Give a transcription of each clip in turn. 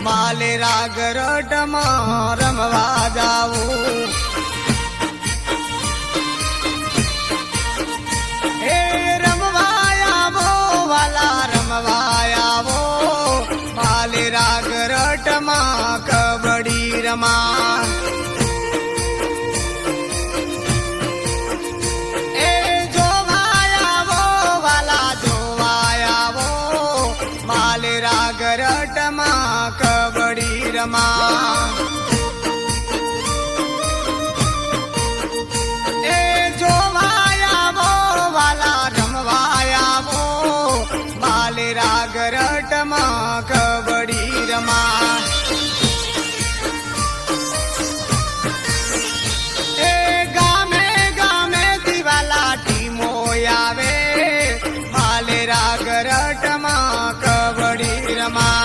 માલેરા ગરટમાં રમવા જાવું હે રમવા આવો વાલા રમવા આવો માલેરા ગરટમાં કબડ્ડી રમા એ જોવા આવો વાલા જોવા આવો માલેરા ગરટમાં કબડ્ડી રમા એ જોવા આવો વાલા રમવા આવો માલેરા ગરટમાં કબડ્ડી રમા એ ગામે ગામે દિવાલા ટીમો આવે માલેરા ગરટમાં કબડ્ડી રમા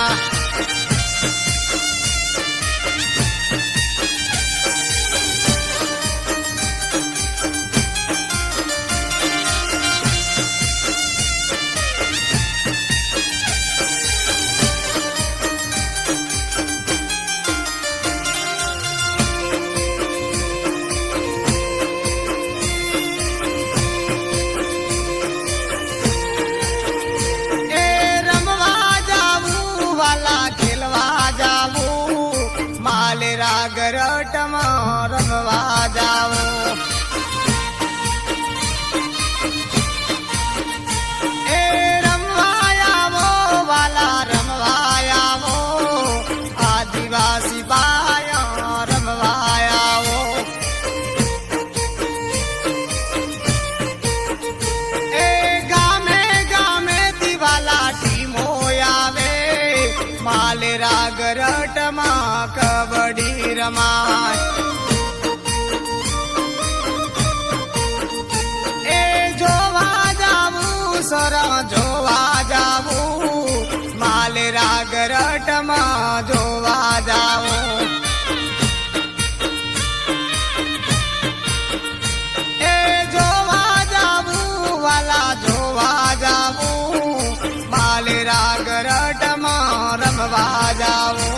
ગરટમાં રમવા જાવો એ રમવા આવો વાલા રમવા આવો આદિવાસી બાયા રમવા આવો એ ગામે ગામે દિવાલા ટીમો આવે માલેરા ગરટમાં કબડ્ડી રમાય એ જોવા જાવું સરા જોવા જાવું માલેરા ગરટમાં જોવા જાવું એ જોવા જાવું વાલા જોવા જાવું માલેરા ગરટમાં રમવા જાવું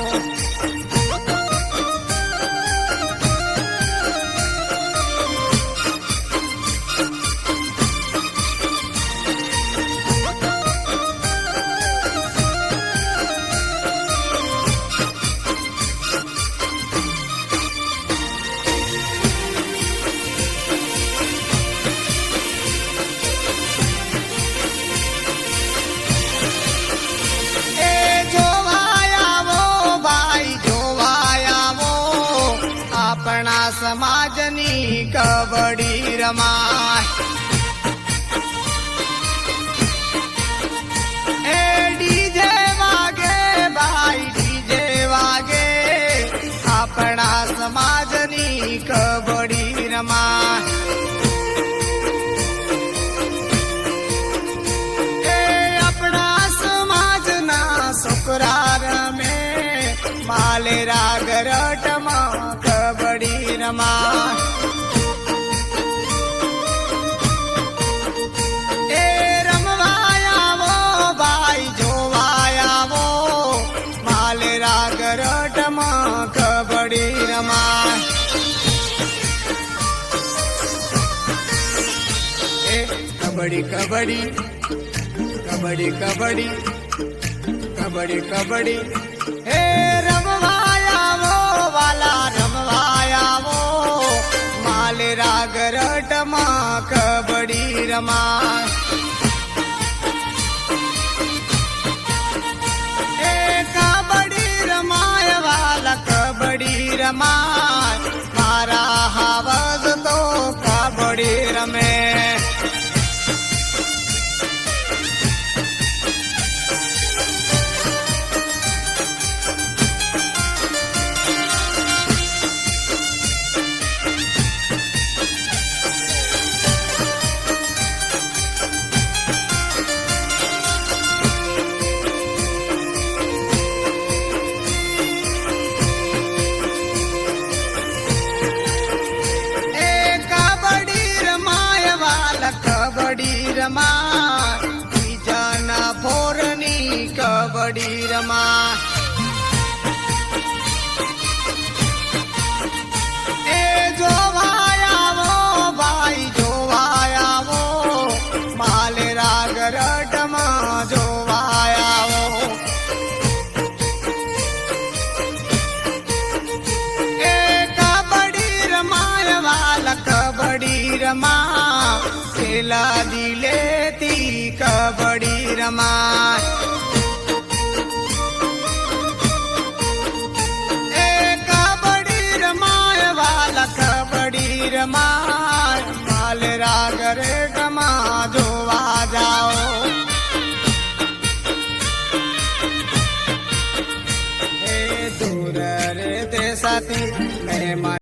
સમાજની કબડ્ડી રમાય એ ડીજે વાગે ભાઈ ડીજે વાગે આપણા સમાજની કબડ્ડી રમાય એ આપણા સમાજના છોકરા રમે માલેરા ગરટમાં કબડ્ડી રમા એ રમવા આવો ભાઈ જોવા આવો માલેરા ગરટમાં કબડ્ડી રમા એ કબડ્ડી કબડ્ડી કબડ્ડી કબડ્ડી કબડ્ડી કબડ્ડી એ રમવા આવો વાલા રમવા આવો માલેરા ગરટમાં કબડ્ડી રમાય એ કબડ્ડી રમાય વાલા કબડ્ડી રમાય મારા હાવજ તો કબડ્ડી રમે દિલા દિલેથી કબડ્ડી રમાય એ કબડ્ડી રમાય વાલા કબડ્ડી રમાય માલરા ઘરે ગમા જોવા જાઓ એ દૂર રે દેશાથી મહેમાન